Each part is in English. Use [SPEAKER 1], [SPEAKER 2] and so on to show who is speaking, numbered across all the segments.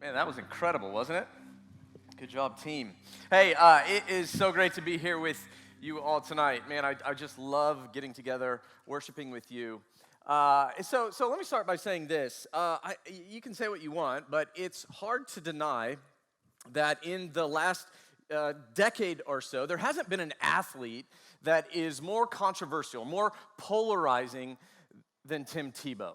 [SPEAKER 1] Man, that was incredible, wasn't it? Good job, team. Hey, it is so great to be here with you all tonight. Man, I just love getting together, worshiping with you. So let me start by saying this. You can say what you want, but it's hard to deny that in the last decade or so, there hasn't been an athlete that is more controversial, more polarizing than Tim Tebow.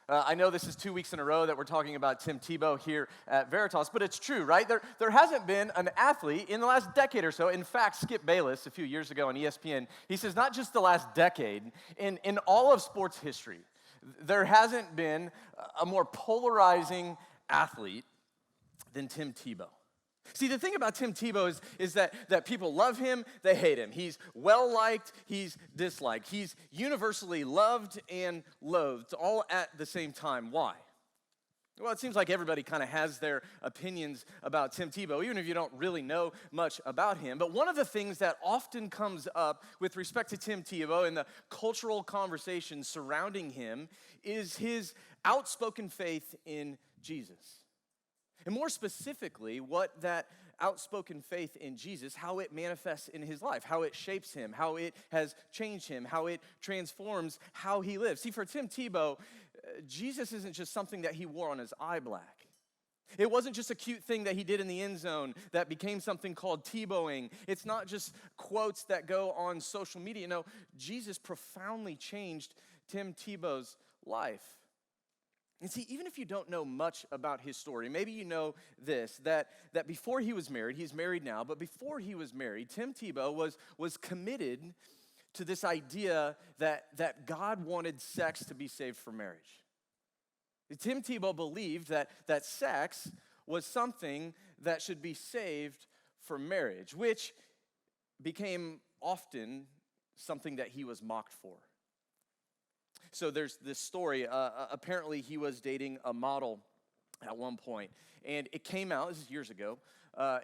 [SPEAKER 1] I know this is 2 weeks in a row that we're talking about Tim Tebow here at Veritas, but it's true, right? There hasn't been an athlete in the last decade or so. In fact, Skip Bayless, a few years ago on ESPN, he says not just the last decade, in all of sports history, there hasn't been a more polarizing athlete than Tim Tebow. See, the thing about Tim Tebow is that people love him, they hate him. He's well-liked, he's disliked. He's universally loved and loathed, all at the same time. Why? Well, it seems like everybody kind of has their opinions about Tim Tebow, even if you don't really know much about him. But one of the things that often comes up with respect to Tim Tebow and the cultural conversation surrounding him is his outspoken faith in Jesus. And more specifically, what that outspoken faith in Jesus, how it manifests in his life, how it shapes him, how it has changed him, how it transforms how he lives. See, for Tim Tebow, Jesus isn't just something that he wore on his eye black. It wasn't just a cute thing that he did in the end zone that became something called Tebowing. It's not just quotes that go on social media. No, Jesus profoundly changed Tim Tebow's life. And see, even if you don't know much about his story, maybe you know this, that before he was married, he's married now, but before he was married, Tim Tebow was committed to this idea that God wanted sex to be saved from marriage. Tim Tebow believed that sex was something that should be saved from marriage, which became often something that he was mocked for. So there's this story. Apparently, he was dating a model at one point, and it came out, this is years ago,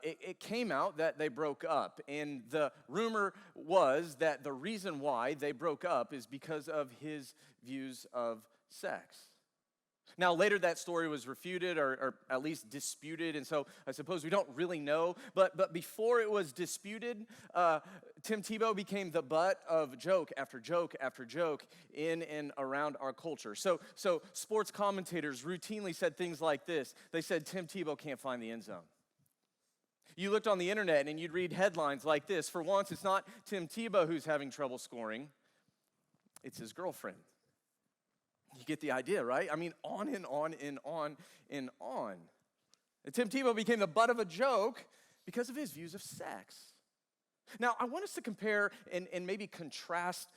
[SPEAKER 1] it came out that they broke up, and the rumor was that the reason why they broke up is because of his views of sex. Now, later that story was refuted or at least disputed, and so I suppose we don't really know. But before it was disputed, Tim Tebow became the butt of joke after joke after joke in and around our culture. So sports commentators routinely said things like this. They said, Tim Tebow can't find the end zone. You looked on the internet and you'd read headlines like this. For once, it's not Tim Tebow who's having trouble scoring. It's his girlfriend. You get the idea, right? I mean, on and on and on and on. And Tim Tebow became the butt of a joke because of his views of sex. Now, I want us to compare and maybe contrast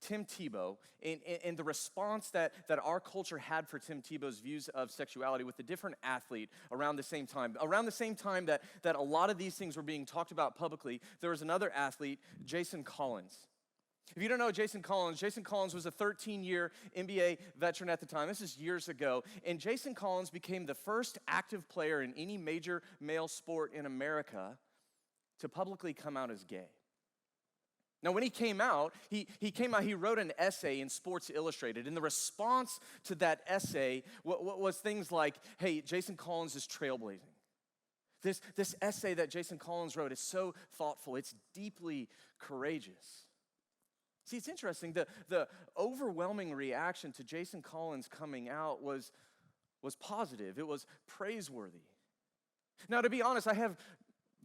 [SPEAKER 1] Tim Tebow and the response that our culture had for Tim Tebow's views of sexuality with a different athlete around the same time. Around the same time that a lot of these things were being talked about publicly, there was another athlete, Jason Collins. If you don't know Jason Collins was a 13-year NBA veteran at the time. This is years ago. And Jason Collins became the first active player in any major male sport in America to publicly come out as gay. Now, when he came out, he wrote an essay in Sports Illustrated. And the response to that essay was things like, hey, Jason Collins is trailblazing. This essay that Jason Collins wrote is so thoughtful. It's deeply courageous. See, it's interesting. The overwhelming reaction to Jason Collins coming out was positive. It was praiseworthy. Now, to be honest, I have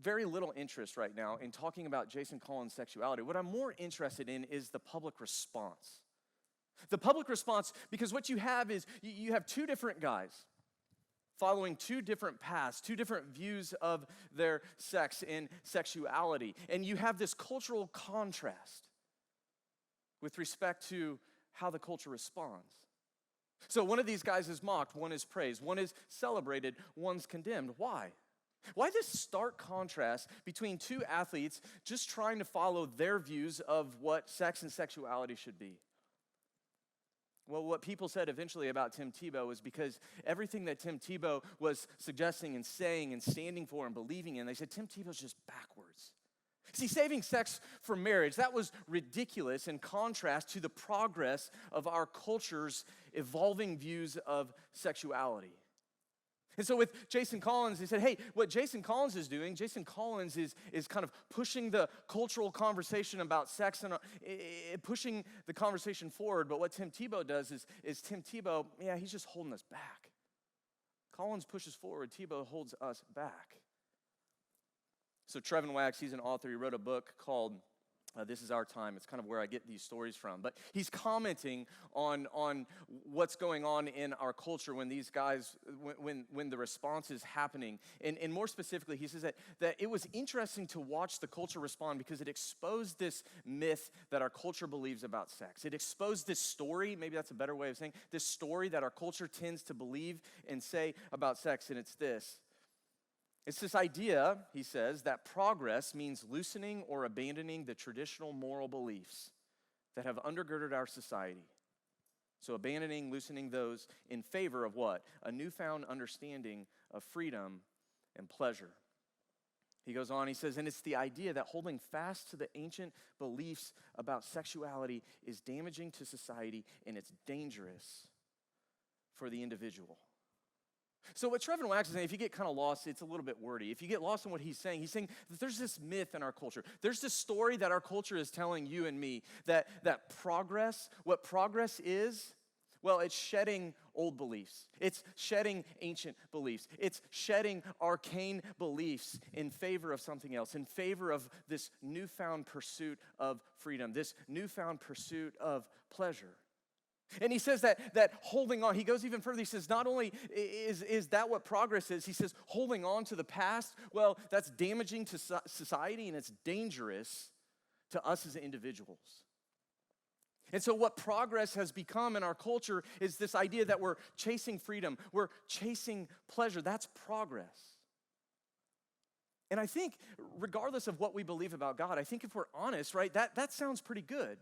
[SPEAKER 1] very little interest right now in talking about Jason Collins' sexuality. What I'm more interested in is the public response. The public response, because what you have is you have two different guys following two different paths, two different views of their sex and sexuality. And you have this cultural contrast with respect to how the culture responds. So one of these guys is mocked, one is praised, one is celebrated, one's condemned. Why? Why this stark contrast between two athletes just trying to follow their views of what sex and sexuality should be? Well, what people said eventually about Tim Tebow was because everything that Tim Tebow was suggesting and saying and standing for and believing in, they said Tim Tebow's just backwards. See, saving sex from marriage, that was ridiculous in contrast to the progress of our culture's evolving views of sexuality. And so with Jason Collins, he said, hey, what Jason Collins is doing, Jason Collins is kind of pushing the cultural conversation about sex and pushing the conversation forward. But what Tim Tebow does is Tim Tebow, he's just holding us back. Collins pushes forward, Tebow holds us back. So Trevin Wax, he's an author. He wrote a book called This Is Our Time. It's kind of where I get these stories from. But he's commenting on what's going on in our culture when these guys, when the response is happening. And more specifically, he says that it was interesting to watch the culture respond because it exposed this myth that our culture believes about sex. It exposed this story, maybe that's a better way of saying, this story that our culture tends to believe and say about sex, and it's this. It's this idea, he says, that progress means loosening or abandoning the traditional moral beliefs that have undergirded our society. So abandoning, loosening those in favor of what? A newfound understanding of freedom and pleasure. He goes on, he says, and it's the idea that holding fast to the ancient beliefs about sexuality is damaging to society and it's dangerous for the individual. So what Trevin Wax is saying, if you get kind of lost, it's a little bit wordy. If you get lost in what he's saying that there's this myth in our culture. There's this story that our culture is telling you and me that progress, what progress is, well, it's shedding old beliefs. It's shedding ancient beliefs. It's shedding arcane beliefs in favor of something else, in favor of this newfound pursuit of freedom, this newfound pursuit of pleasure. And he says that holding on, he goes even further. He says not only is that what progress is, he says holding on to the past, well, that's damaging to society and it's dangerous to us as individuals. And so what progress has become in our culture is this idea that we're chasing freedom, we're chasing pleasure. That's progress. And I think regardless of what we believe about God, I think if we're honest, right, that sounds pretty good,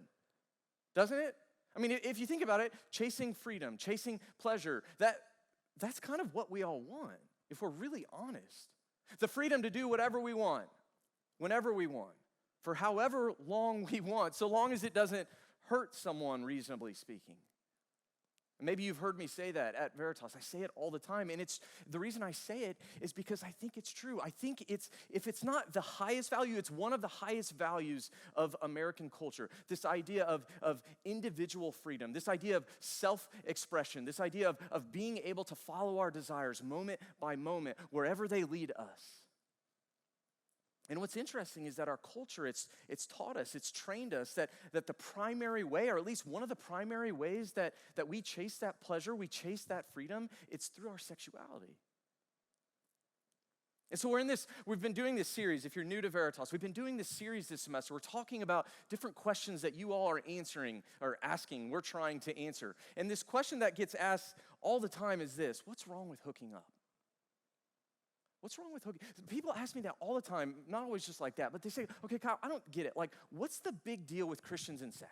[SPEAKER 1] doesn't it? I mean, if you think about it, chasing freedom, chasing pleasure, that's kind of what we all want, if we're really honest. The freedom to do whatever we want, whenever we want, for however long we want, so long as it doesn't hurt someone, reasonably speaking. Maybe you've heard me say that at Veritas. I say it all the time, and the reason I say it is because I think it's true. I think if it's not the highest value, it's one of the highest values of American culture. This idea of individual freedom, this idea of self-expression, this idea of being able to follow our desires moment by moment, wherever they lead us. And what's interesting is that our culture, it's taught us, it's trained us that the primary way, or at least one of the primary ways that we chase that pleasure, we chase that freedom, it's through our sexuality. And so we've been doing this series. If you're new to Veritas, we've been doing this series this semester. We're talking about different questions that you all are answering or asking, we're trying to answer. And this question that gets asked all the time is this: what's wrong with hooking up? What's wrong with hooking? People ask me that all the time, not always just like that, but they say, okay, Kyle, I don't get it. Like, what's the big deal with Christians and sex?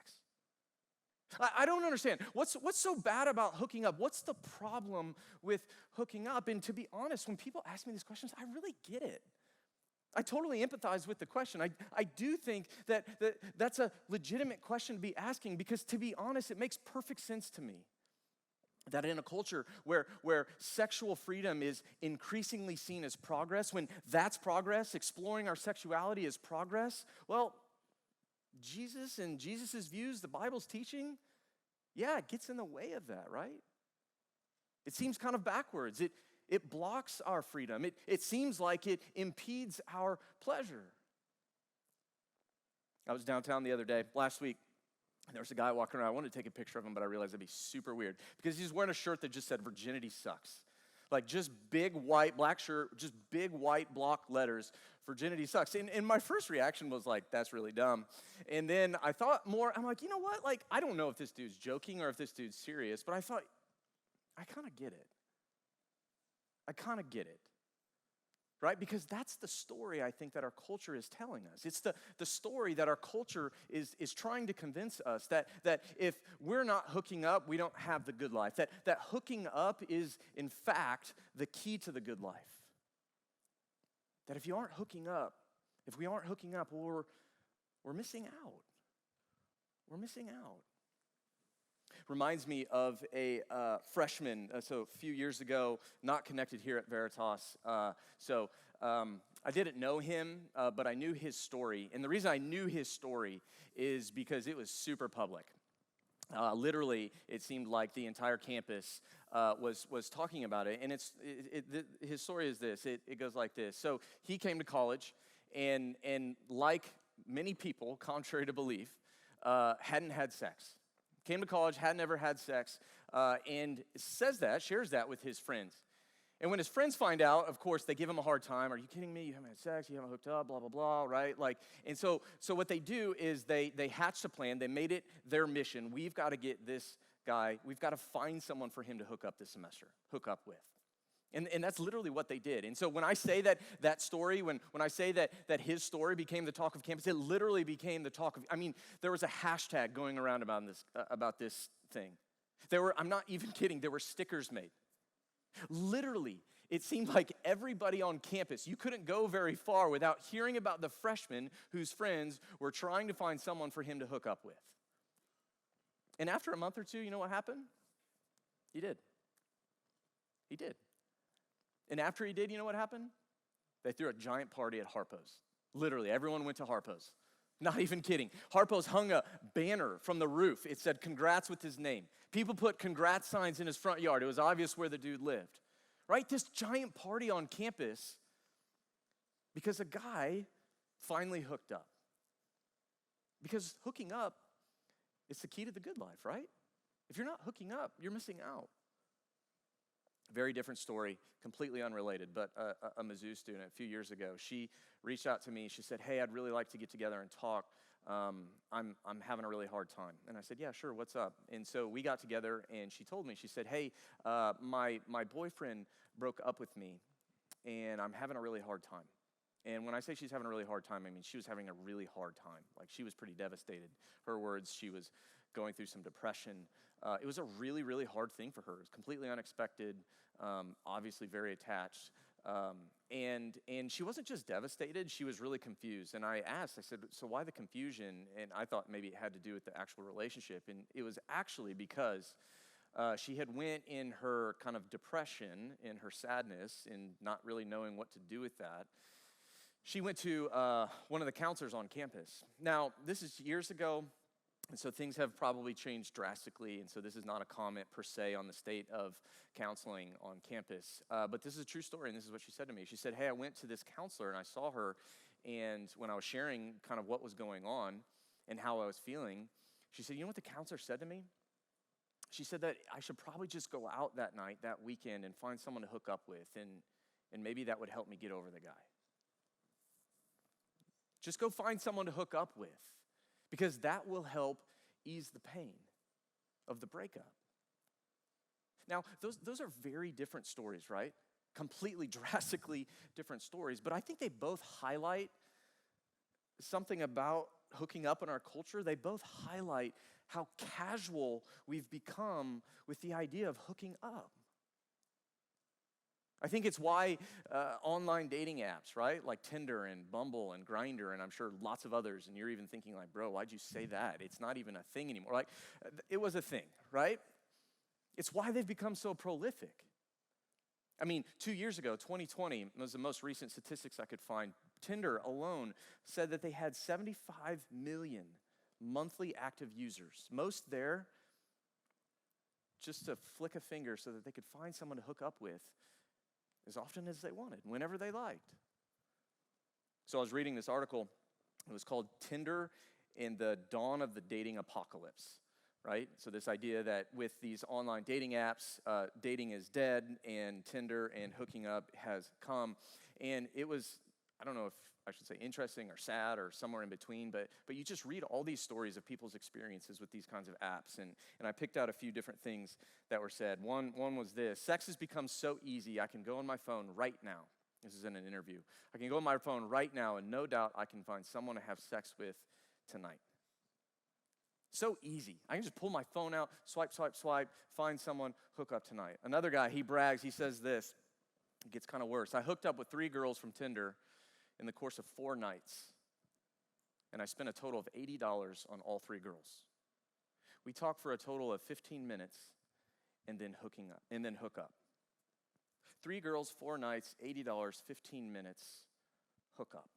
[SPEAKER 1] I don't understand. What's so bad about hooking up? What's the problem with hooking up? And to be honest, when people ask me these questions, I really get it. I totally empathize with the question. I do think that's a legitimate question to be asking because, to be honest, it makes perfect sense to me. That in a culture where sexual freedom is increasingly seen as progress, when that's progress, exploring our sexuality is progress, well, Jesus and Jesus' views, the Bible's teaching, it gets in the way of that, right? It seems kind of backwards. It blocks our freedom. It seems like it impedes our pleasure. I was downtown the other day, last week. And there was a guy walking around. I wanted to take a picture of him, but I realized that'd be super weird because he's wearing a shirt that just said virginity sucks. Like just big white, black shirt, just big white block letters, virginity sucks. And my first reaction was like, that's really dumb. And then I thought more, I'm like, you know what? Like, I don't know if this dude's joking or if this dude's serious, but I thought, I kind of get it. I kind of get it. Right? Because that's the story I think that our culture is telling us. It's the story that our culture is trying to convince us that if we're not hooking up, we don't have the good life. That hooking up is, in fact, the key to the good life. That if we aren't hooking up, well, we're missing out. We're missing out. reminds me of a freshman. So a few years ago, not connected here at Veritas. I didn't know him, but I knew his story. And the reason I knew his story is because it was super public. Literally, it seemed like the entire campus was talking about it. And his story is this. It goes like this. So he came to college, and like many people, contrary to belief, hadn't had sex. Came to college, had never had sex, and shares that with his friends. And when his friends find out, of course, they give him a hard time. Are you kidding me? You haven't had sex, you haven't hooked up, blah, blah, blah, right? And so what they do is they hatched a plan. They made it their mission. We've got to get this guy, we've got to find someone for him to hook up this semester, hook up with. And that's literally what they did. And so when I say that story, when I say that his story became the talk of campus, it literally became the talk of, there was a hashtag going around about this thing. I'm not even kidding, there were stickers made. Literally, it seemed like everybody on campus, you couldn't go very far without hearing about the freshman whose friends were trying to find someone for him to hook up with. And after a month or two, you know what happened? He did. He did. And after he did, you know what happened? They threw a giant party at Harpo's. Literally, everyone went to Harpo's. Not even kidding. Harpo's hung a banner from the roof. It said, "Congrats" with his name. People put congrats signs in his front yard. It was obvious where the dude lived. Right? This giant party on campus because a guy finally hooked up. Because hooking up is the key to the good life, right? If you're not hooking up, you're missing out. Very different story, completely unrelated, but a Mizzou student a few years ago, she reached out to me. She said, "Hey, I'd really like to get together and talk. I'm having a really hard time." And I said, "Yeah, sure, what's up?" And so we got together, and she told me, she said, "Hey, my boyfriend broke up with me, and I'm having a really hard time." And when I say she's having a really hard time, I mean she was having a really hard time. Like, she was pretty devastated. Her words, she was going through some depression. It was a really, really hard thing for her. It was completely unexpected, obviously very attached. And she wasn't just devastated, she was really confused. And I said, "So why the confusion?" And I thought maybe it had to do with the actual relationship. And it was actually because she had went in her kind of depression, in her sadness, and not really knowing what to do with that. She went to one of the counselors on campus. Now, this is years ago. And so things have probably changed drastically, and so this is not a comment per se on the state of counseling on campus, but this is a true story, and this is what she said to me. She said, "Hey, I went to this counselor, and I saw her, and when I was sharing kind of what was going on and how I was feeling, she said, you know what the counselor said to me? She said that I should probably just go out that night, that weekend, and find someone to hook up with, and maybe that would help me get over the guy. Just go find someone to hook up with, because that will help ease the pain of the breakup." Now, those are very different stories, right? Completely, drastically different stories, but I think they both highlight something about hooking up in our culture. They both highlight how casual we've become with the idea of hooking up. I think it's why online dating apps, right? Like Tinder and Bumble and Grindr, and I'm sure lots of others, and you're even thinking like, bro, why'd you say that? It's not even a thing anymore. Like, it was a thing, right? It's why they've become so prolific. 2 years ago, 2020, was the most recent statistics I could find. Tinder alone said that they had 75 million monthly active users. Most there just to flick a finger so that they could find someone to hook up with as often as they wanted, whenever they liked. So I was reading this article. It was called "Tinder and the Dawn of the Dating Apocalypse," right? So this idea that with these online dating apps, dating is dead, and Tinder and hooking up has come. And it was, I don't know if I should say interesting or sad or somewhere in between, but you just read all these stories of people's experiences with these kinds of apps, and I picked out a few different things that were said. One was this: "Sex has become so easy, I can go on my phone right now." This is in an interview. "I can go on my phone right now, and no doubt I can find someone to have sex with tonight." So easy. I can just pull my phone out, swipe, swipe, swipe, find someone, hook up tonight. Another guy, he brags, he says this. It gets kind of worse. "I hooked up with 3 girls from Tinder in the course of 4 nights, and I spent a total of $80 on all 3 girls. We talk for a total of 15 minutes and then hook up. 3 girls, 4 nights, $80, 15 minutes, hook up.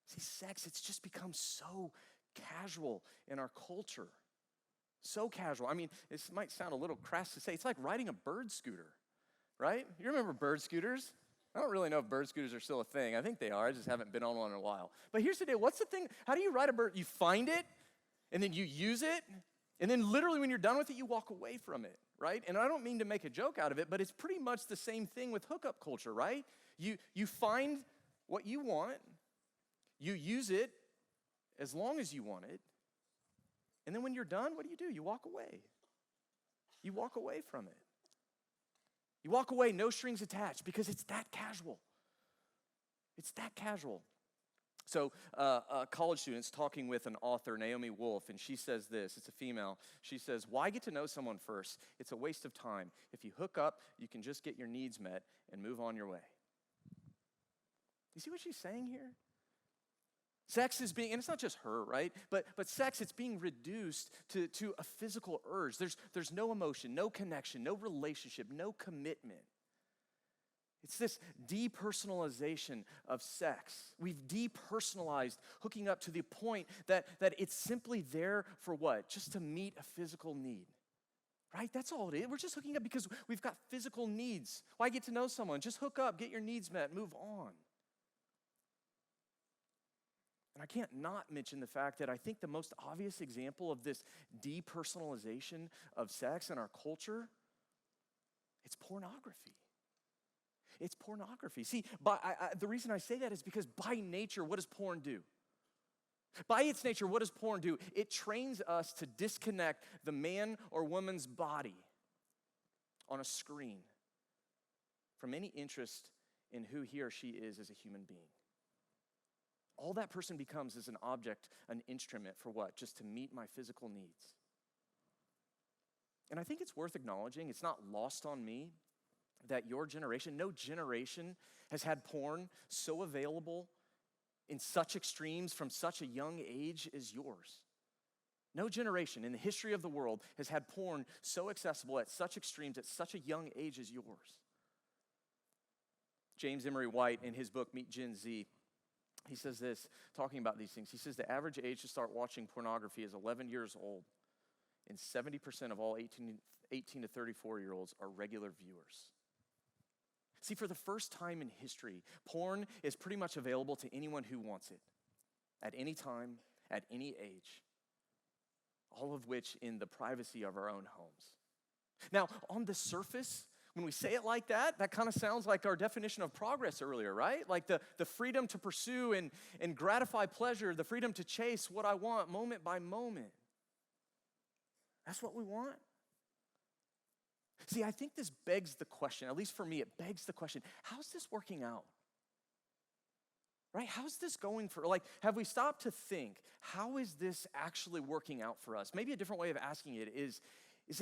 [SPEAKER 1] See, sex, it's just become so casual in our culture. So casual. I mean, this might sound a little crass to say. It's like riding a bird scooter, right? You remember bird scooters? I don't really know if bird scooters are still a thing. I think they are. I just haven't been on one in a while. But here's the deal. What's the thing? How do you ride a bird? You find it, and then you use it, and then literally when you're done with it, you walk away from it, right? And I don't mean to make a joke out of it, but it's pretty much the same thing with hookup culture, right? You find what you want, you use it as long as you want it, and then when you're done, what do? You walk away. You walk away from it. You walk away, no strings attached, because it's that casual. It's that casual. So college students talking with an author, Naomi Wolf, and she says this, it's a female. She says, why get to know someone first? It's a waste of time. If you hook up, you can just get your needs met and move on your way. You see what she's saying here? Sex is being, and it's not just her, right? But sex, it's being reduced to a physical urge. There's no emotion, no connection, no relationship, no commitment. It's this depersonalization of sex. We've depersonalized hooking up to the point that it's simply there for what? Just to meet a physical need. Right? That's all it is. We're just hooking up because we've got physical needs. Why get to know someone? Just hook up, get your needs met, move on. And I can't not mention the fact that I think the most obvious example of this depersonalization of sex in our culture, it's pornography. It's pornography. See, the reason I say that is because by nature, what does porn do? By its nature, what does porn do? It trains us to disconnect the man or woman's body on a screen from any interest in who he or she is as a human being. All that person becomes is an object, an instrument for what? Just to meet my physical needs. And I think it's worth acknowledging, it's not lost on me, that your generation, no generation has had porn so available in such extremes from such a young age as yours. No generation in the history of the world has had porn so accessible at such extremes at such a young age as yours. James Emery White, in his book, Meet Gen Z, he says this, talking about these things. He says the average age to start watching pornography is 11 years old, and 70% of all 18 to 34-year-olds are regular viewers. See, for the first time in history, porn is pretty much available to anyone who wants it, at any time, at any age, all of which in the privacy of our own homes. Now, on the surface, when we say it like that kind of sounds like our definition of progress earlier, right? Like the freedom to pursue and gratify pleasure, the freedom to chase what I want moment by moment. That's what we want. See, I think this begs the question, at least for me, it begs the question, how's this working out? Right? How's this going for, have we stopped to think, how is this actually working out for us? Maybe a different way of asking it is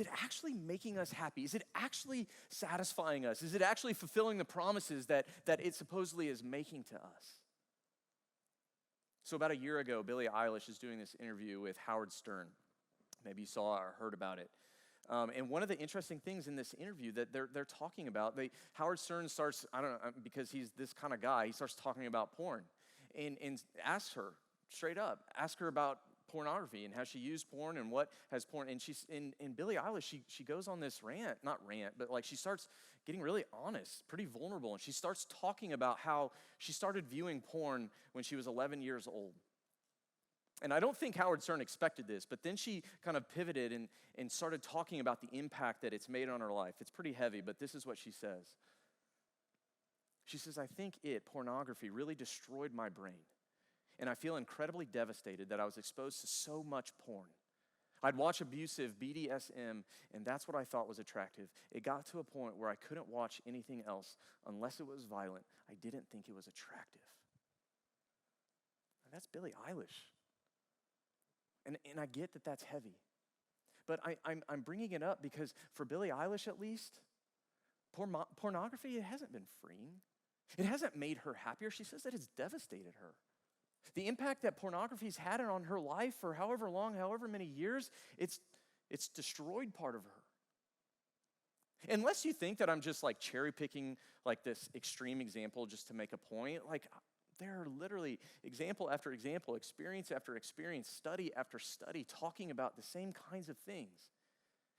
[SPEAKER 1] it actually making us happy? Is it actually satisfying us? Is it actually fulfilling the promises that it supposedly is making to us? So about a year ago, Billie Eilish is doing this interview with Howard Stern. Maybe you saw or heard about it. And one of the interesting things in this interview that they're talking about, Howard Stern starts, I don't know, because he's this kind of guy, he starts talking about porn and asks her straight up, ask her about pornography and how she used porn and what has porn. And she's in Billie Eilish, she goes on this not rant, but she starts getting really honest, pretty vulnerable. And she starts talking about how she started viewing porn when she was 11 years old. And I don't think Howard Stern expected this, but then she kind of pivoted and started talking about the impact that it's made on her life. It's pretty heavy, but this is what she says. She says, I think pornography, really destroyed my brain. And I feel incredibly devastated that I was exposed to so much porn. I'd watch abusive BDSM, and that's what I thought was attractive. It got to a point where I couldn't watch anything else unless it was violent. I didn't think it was attractive. And that's Billie Eilish. And I get that that's heavy. But I'm bringing it up because for Billie Eilish at least, pornography, it hasn't been freeing. It hasn't made her happier. She says that it's devastated her.
[SPEAKER 2] The impact that pornography's had on her life for however long, however many years, it's destroyed part of her. Unless you think that I'm just like cherry picking like this extreme example just to make a point, like there are literally example after example, experience after experience, study after study talking about the same kinds of things.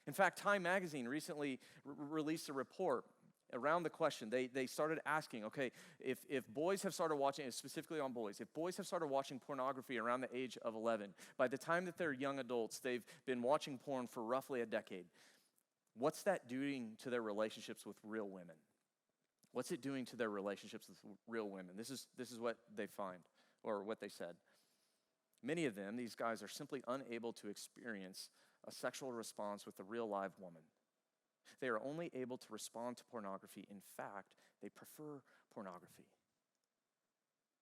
[SPEAKER 2] In fact, Time Magazine recently released a report around the question. They started asking, okay, if boys have started watching, specifically on boys, if boys have started watching pornography around the age of 11, by the time that they're young adults, they've been watching porn for roughly a decade. What's that doing to their relationships with real women? What's it doing to their relationships with real women? This is what they find, or what they said. Many of them, these guys, are simply unable to experience a sexual response with a real live woman. They are only able to respond to pornography. In fact, they prefer pornography.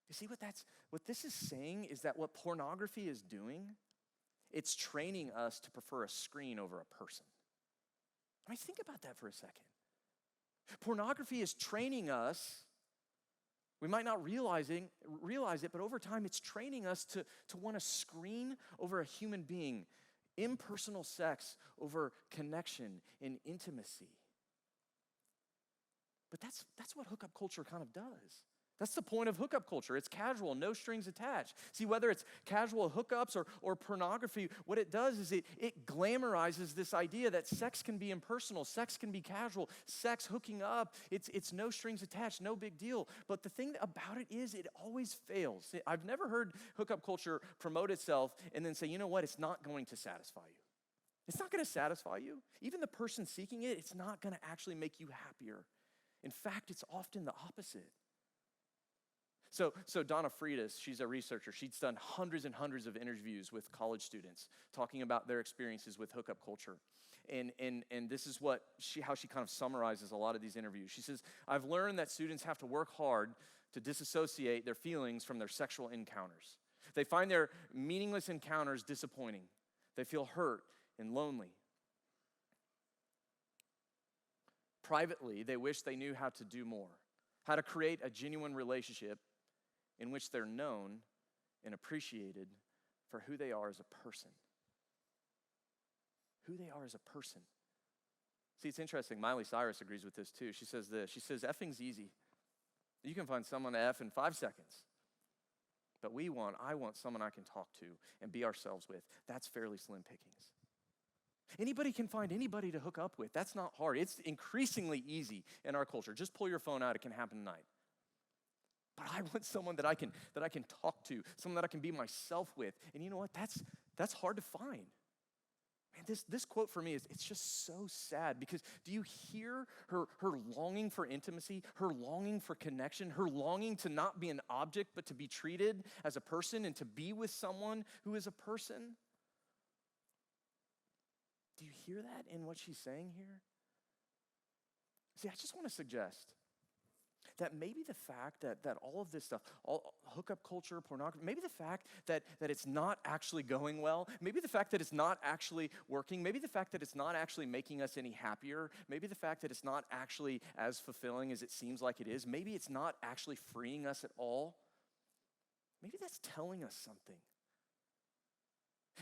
[SPEAKER 2] You see what this is saying is that what pornography is doing, it's training us to prefer a screen over a person. I mean, think about that for a second. Pornography is training us. We might not realize it, but over time it's training us to want a screen over a human being, impersonal sex over connection and intimacy. But that's what hookup culture kind of does. That's the point of hookup culture. It's casual, no strings attached. See, whether it's casual hookups or pornography, what it does is it glamorizes this idea that sex can be impersonal, sex can be casual, sex hooking up, it's no strings attached, no big deal. But the thing about it is it always fails. I've never heard hookup culture promote itself and then say, you know what, it's not going to satisfy you. It's not going to satisfy you. Even the person seeking it, it's not going to actually make you happier. In fact, it's often the opposite. So Donna Freitas, she's a researcher. She's done hundreds and hundreds of interviews with college students talking about their experiences with hookup culture. And this is how she kind of summarizes a lot of these interviews. She says, I've learned that students have to work hard to disassociate their feelings from their sexual encounters. They find their meaningless encounters disappointing. They feel hurt and lonely. Privately, they wish they knew how to do more, how to create a genuine relationship in which they're known and appreciated for who they are as a person. Who they are as a person. See, it's interesting. Miley Cyrus agrees with this too. She says this. She says, effing's easy. You can find someone to F in 5 seconds. But I want someone I can talk to and be ourselves with. That's fairly slim pickings. Anybody can find anybody to hook up with. That's not hard. It's increasingly easy in our culture. Just pull your phone out. It can happen tonight. But I want someone that I can talk to, someone that I can be myself with. And you know what? That's hard to find. Man, this quote for me it's just so sad, because do you hear her longing for intimacy, her longing for connection, her longing to not be an object but to be treated as a person and to be with someone who is a person? Do you hear that in what she's saying here? See, I just want to suggest that maybe the fact that all of this stuff, all hookup culture, pornography, maybe the fact that it's not actually going well, maybe the fact that it's not actually working, maybe the fact that it's not actually making us any happier, maybe the fact that it's not actually as fulfilling as it seems like it is, maybe it's not actually freeing us at all, maybe that's telling us something.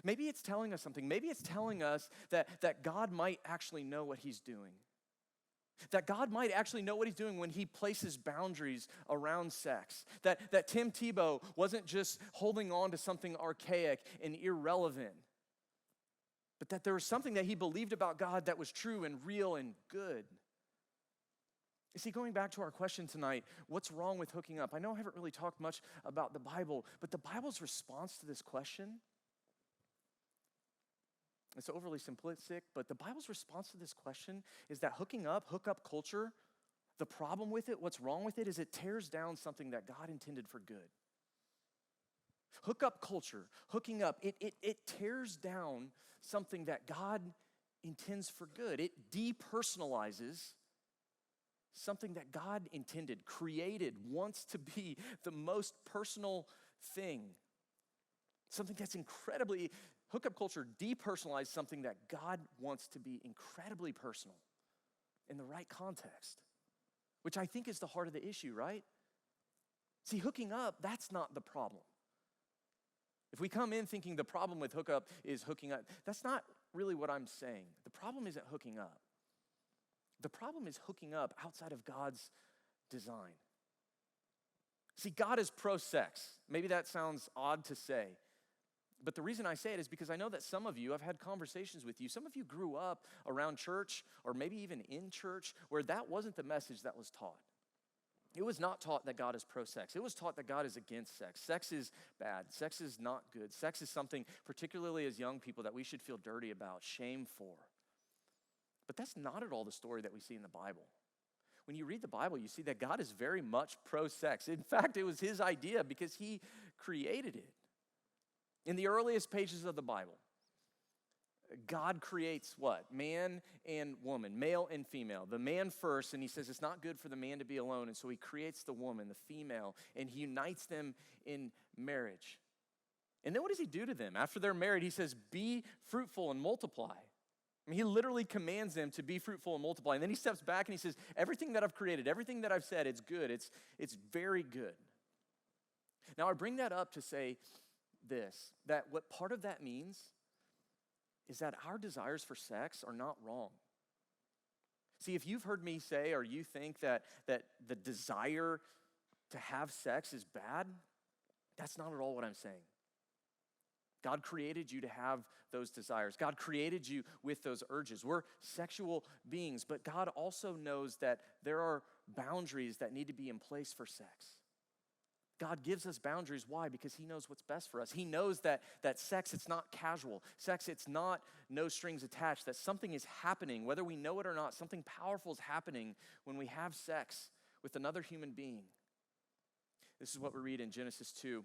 [SPEAKER 2] Maybe it's telling us something. Maybe it's telling us that God might actually know what he's doing. That God might actually know what he's doing when he places boundaries around sex. That Tim Tebow wasn't just holding on to something archaic and irrelevant, but that there was something that he believed about God that was true and real and good. You see, going back to our question tonight, what's wrong with hooking up? I know I haven't really talked much about the Bible, but the Bible's response to this question, it's overly simplistic, but the Bible's response to this question is that hookup culture, the problem with it, what's wrong with it, is it tears down something that God intended for good. Hookup culture, hooking up, it tears down something that God intends for good. It depersonalizes something that God intended, created, wants to be the most personal thing. Something that's hookup culture depersonalized something that God wants to be incredibly personal in the right context, which I think is the heart of the issue, right? See, hooking up, that's not the problem. If we come in thinking the problem with hookup is hooking up, that's not really what I'm saying. The problem isn't hooking up. The problem is hooking up outside of God's design. See, God is pro-sex. Maybe that sounds odd to say. But the reason I say it is because I know that some of you, I've had conversations with you, some of you grew up around church or maybe even in church where that wasn't the message that was taught. It was not taught that God is pro-sex. It was taught that God is against sex. Sex is bad. Sex is not good. Sex is something, particularly as young people, that we should feel dirty about, shame for. But that's not at all the story that we see in the Bible. When you read the Bible, you see that God is very much pro-sex. In fact, it was his idea because he created it. In the earliest pages of the Bible, God creates what? Man and woman, male and female. The man first, and he says it's not good for the man to be alone, and so he creates the woman, the female, and he unites them in marriage. And then what does he do to them? After they're married, he says, be fruitful and multiply. I mean, he literally commands them to be fruitful and multiply. And then he steps back and he says, everything that I've created, everything that I've said, it's good. It's very good. Now, I bring that up to say this, that what part of that means is that our desires for sex are not wrong. See, if you've heard me say or you think that the desire to have sex is bad, that's not at all what I'm saying. God created you to have those desires. God created you with those urges. We're sexual beings, but God also knows that there are boundaries that need to be in place for sex. God gives us boundaries. Why? Because he knows what's best for us. He knows that sex, it's not casual. Sex, it's not no strings attached. That something is happening, whether we know it or not. Something powerful is happening when we have sex with another human being. This is what we read in Genesis 2,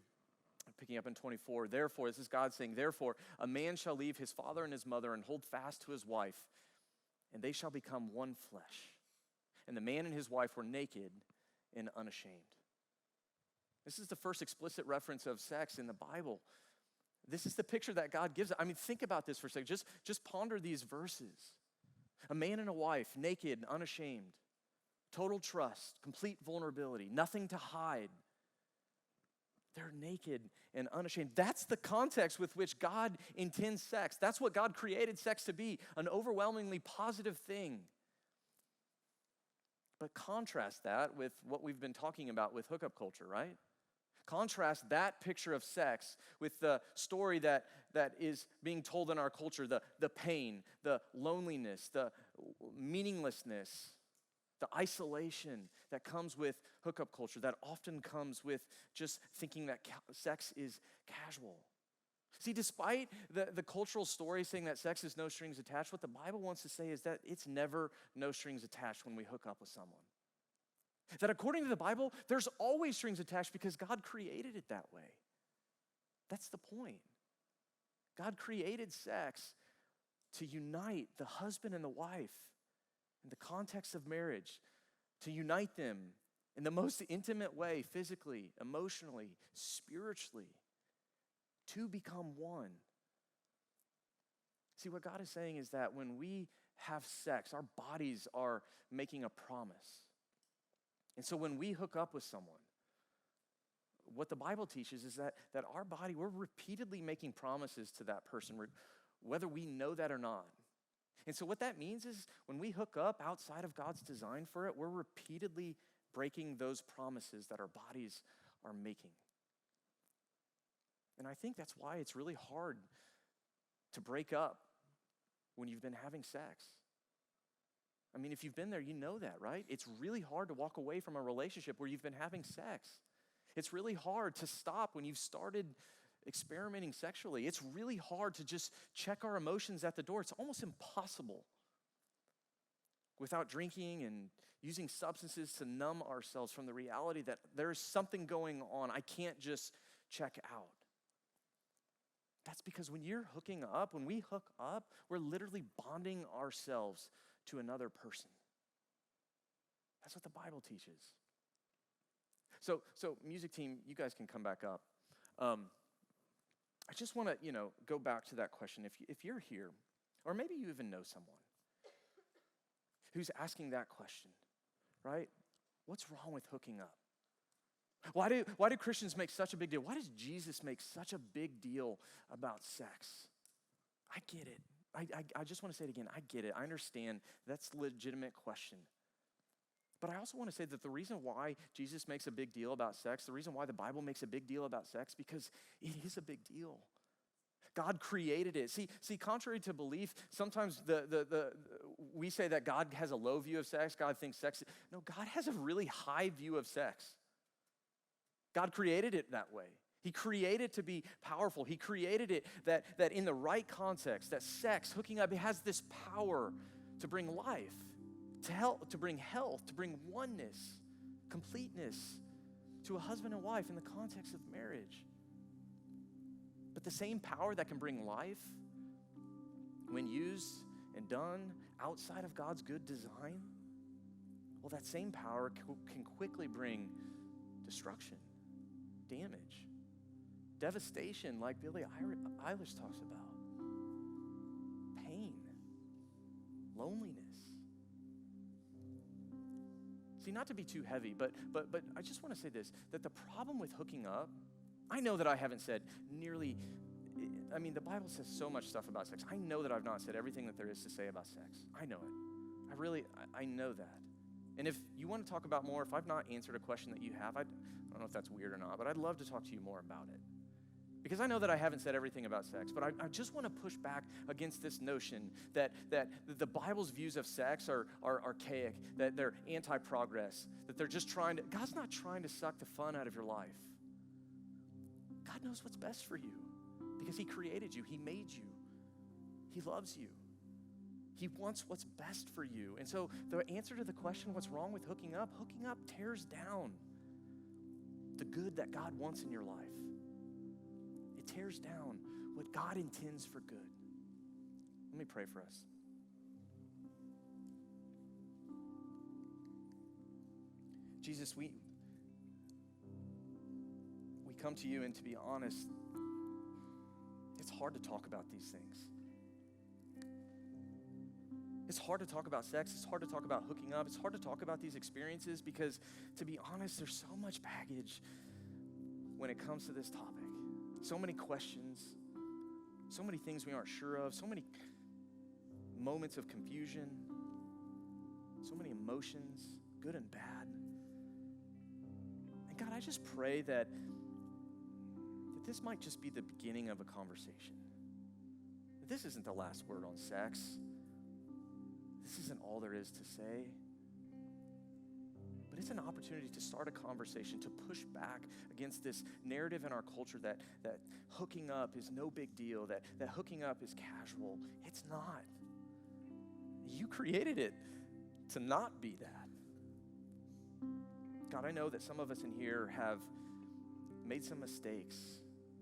[SPEAKER 2] picking up in 24. Therefore, this is God saying, therefore, a man shall leave his father and his mother and hold fast to his wife, and they shall become one flesh. And the man and his wife were naked and unashamed. This is the first explicit reference of sex in the Bible. This is the picture that God gives. I mean, think about this for a second. Just ponder these verses. A man and a wife, naked, unashamed, total trust, complete vulnerability, nothing to hide. They're naked and unashamed. That's the context with which God intends sex. That's what God created sex to be, an overwhelmingly positive thing. But contrast that with what we've been talking about with hookup culture, right? Contrast that picture of sex with the story that is being told in our culture, the pain, the loneliness, the meaninglessness, the isolation that comes with hookup culture, that often comes with just thinking that sex is casual. See, despite the cultural story saying that sex is no strings attached, what the Bible wants to say is that it's never no strings attached when we hook up with someone. That according to the Bible, there's always strings attached because God created it that way. That's the point. God created sex to unite the husband and the wife in the context of marriage, to unite them in the most intimate way, physically, emotionally, spiritually, to become one. See, what God is saying is that when we have sex, our bodies are making a promise. And so when we hook up with someone, what the Bible teaches is that our body, we're repeatedly making promises to that person, whether we know that or not. And so what that means is when we hook up outside of God's design for it, we're repeatedly breaking those promises that our bodies are making. And I think that's why it's really hard to break up when you've been having sex. I mean, if you've been there, you know that, right? It's really hard to walk away from a relationship where you've been having sex. It's really hard to stop when you've started experimenting sexually. It's really hard to just check our emotions at the door. It's almost impossible without drinking and using substances to numb ourselves from the reality that there's something going on. I can't just check out. That's because when you're hooking up, when we hook up, we're literally bonding ourselves to another person. That's what the Bible teaches. So music team, you guys can come back up. I just want to, go back to that question. If you're here, or maybe you even know someone who's asking that question, right? What's wrong with hooking up? Why do Christians make such a big deal? Why does Jesus make such a big deal about sex? I get it. I just want to say it again. I get it. I understand that's a legitimate question. But I also want to say that the reason why Jesus makes a big deal about sex, the reason why the Bible makes a big deal about sex, because it is a big deal. God created it. See, contrary to belief, sometimes we say that God has a low view of sex. God thinks sex. No, God has a really high view of sex. God created it that way. He created it to be powerful. He created it that in the right context, that sex, hooking up, it has this power to bring life, to help, to bring health, to bring oneness, completeness to a husband and wife in the context of marriage. But the same power that can bring life, when used and done outside of God's good design, well, that same power can quickly bring destruction, damage, devastation, like Billie Eilish talks about, pain, loneliness. See, not to be too heavy, but I just want to say this, that the problem with hooking up, I know that I haven't said the Bible says so much stuff about sex. I know that I've not said everything that there is to say about sex. I know it. I know that. And if you want to talk about more, if I've not answered a question that you have, I don't know if that's weird or not, but I'd love to talk to you more about it. Because I know that I haven't said everything about sex, but I just want to push back against this notion that the Bible's views of sex are archaic, that they're anti-progress, that they're just God's not trying to suck the fun out of your life. God knows what's best for you because he created you, he made you, he loves you. He wants what's best for you. And so the answer to the question, what's wrong with hooking up tears down the good that God wants in your life. It tears down what God intends for good. Let me pray for us. Jesus, we come to you, and to be honest, it's hard to talk about these things. It's hard to talk about sex. It's hard to talk about hooking up. It's hard to talk about these experiences because, to be honest, there's so much baggage when it comes to this topic. So many questions, so many things we aren't sure of, so many moments of confusion, so many emotions, good and bad. And God, I just pray that this might just be the beginning of a conversation. This isn't the last word on sex. This isn't all there is to say. But it's an opportunity to start a conversation, to push back against this narrative in our culture that hooking up is no big deal, that hooking up is casual. It's not. You created it to not be that. God, I know that some of us in here have made some mistakes.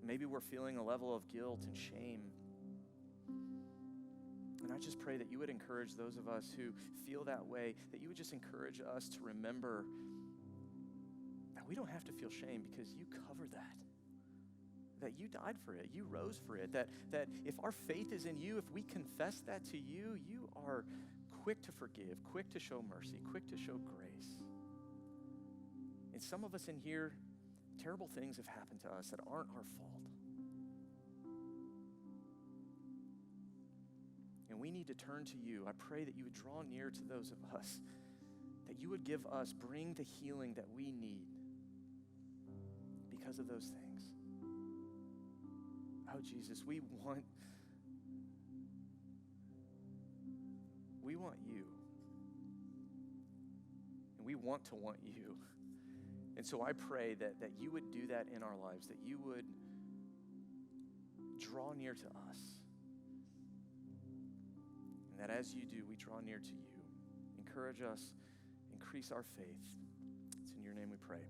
[SPEAKER 2] Maybe we're feeling a level of guilt and shame. And I just pray that you would encourage those of us who feel that way, that you would just encourage us to remember that we don't have to feel shame because you covered that you died for it, you rose for it, that if our faith is in you, if we confess that to you, you are quick to forgive, quick to show mercy, quick to show grace. And some of us in here, terrible things have happened to us that aren't our fault. And we need to turn to you. I pray that you would draw near to those of us, that you would bring the healing that we need because of those things. Oh, Jesus, we want you. And we want to want you. And so I pray that you would do that in our lives, that you would draw near to us. And that as you do, we draw near to you. Encourage us, increase our faith. It's in your name we pray.